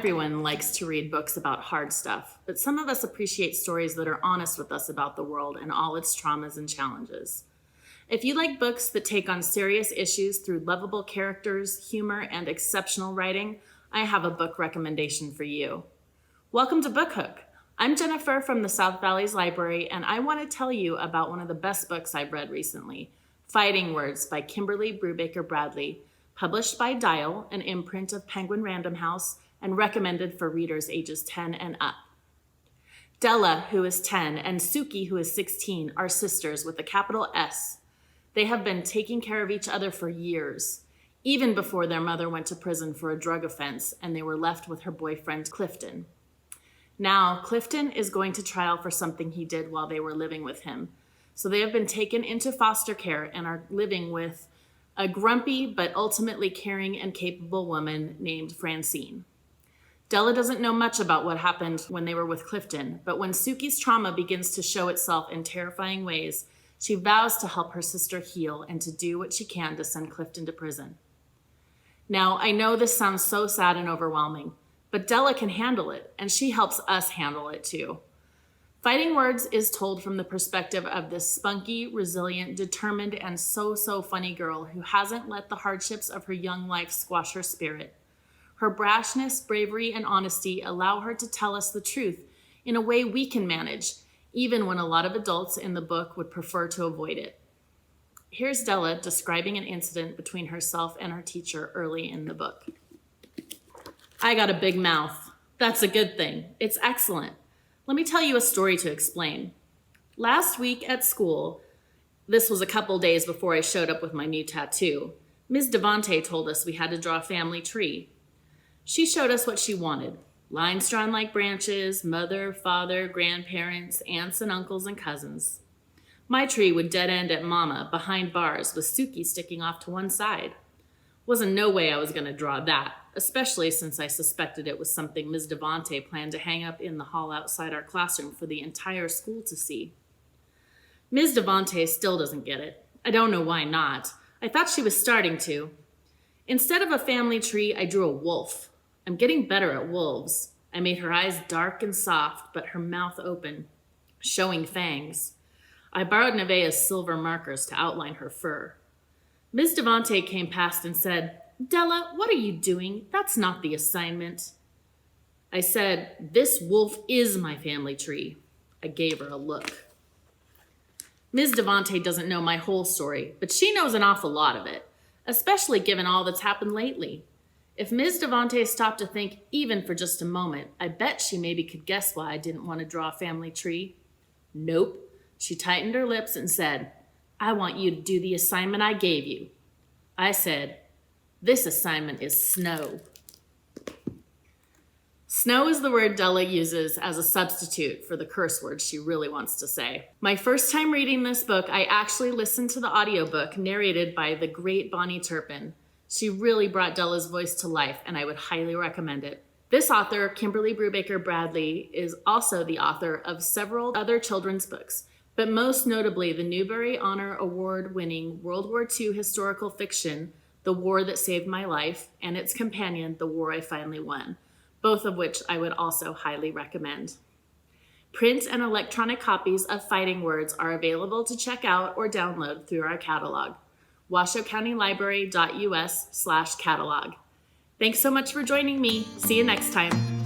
everyone likes to read books about hard stuff, but some of us appreciate stories that are honest with us about the world and all its traumas and challenges. If you like books that take on serious issues through lovable characters, humor, and exceptional writing, I have a book recommendation for you. Welcome to Book Hook. I'm Jennifer from the South Valleys Library, and I want to tell you about one of the best books I've read recently, Fighting Words by Kimberly Brubaker Bradley, published by Dial, an imprint of Penguin Random House, and recommended for readers ages 10 and up. Della, who is 10, and Suki, who is 16, are sisters with a capital S. They have been taking care of each other for years, even before their mother went to prison for a drug offense and they were left with her boyfriend, Clifton. Now, Clifton is going to trial for something he did while they were living with him. So they have been taken into foster care and are living with a grumpy but ultimately caring and capable woman named Francine. Della doesn't know much about what happened when they were with Clifton, but when Suki's trauma begins to show itself in terrifying ways, she vows to help her sister heal and to do what she can to send Clifton to prison. Now, I know this sounds so sad and overwhelming, but Della can handle it, and she helps us handle it too. Fighting Words is told from the perspective of this spunky, resilient, determined, and so funny girl who hasn't let the hardships of her young life squash her spirit. Her brashness, bravery, and honesty allow her to tell us the truth in a way we can manage, even when a lot of adults in the book would prefer to avoid it. Here's Della describing an incident between herself and her teacher early in the book. I got a big mouth. That's a good thing. It's excellent. Let me tell you a story to explain. Last week at school, this was a couple days before I showed up with my new tattoo, Ms. Devante told us we had to draw a family tree. She showed us what she wanted. Lines drawn like branches, mother, father, grandparents, aunts and uncles and cousins. My tree would dead end at Mama, behind bars, with Suki sticking off to one side. Wasn't no way I was going to draw that, especially since I suspected it was something Ms. Devante planned to hang up in the hall outside our classroom for the entire school to see. Ms. Devante still doesn't get it. I don't know why not. I thought she was starting to. Instead of a family tree, I drew a wolf. I'm getting better at wolves. I made her eyes dark and soft, but her mouth open, showing fangs. I borrowed Nevaeh's silver markers to outline her fur. Ms. Devante came past and said, "Della, what are you doing? That's not the assignment." I said, "This wolf is my family tree." I gave her a look. Ms. Devante doesn't know my whole story, but she knows an awful lot of it, especially given all that's happened lately. If Ms. Devante stopped to think even for just a moment, I bet she maybe could guess why I didn't want to draw a family tree. Nope. She tightened her lips and said, "I want you to do the assignment I gave you." I said, "This assignment is snow." Snow is the word Della uses as a substitute for the curse word she really wants to say. My first time reading this book, I actually listened to the audiobook narrated by the great Bonnie Turpin. She really brought Della's voice to life, and I would highly recommend it. This author, Kimberly Brubaker Bradley, is also the author of several other children's books, but most notably the Newbery Honor Award-winning World War II historical fiction, The War That Saved My Life, and its companion, The War I Finally Won, both of which I would also highly recommend. Print and electronic copies of Fighting Words are available to check out or download through our catalog, washoecountylibrary.us/catalog. Thanks so much for joining me. See you next time.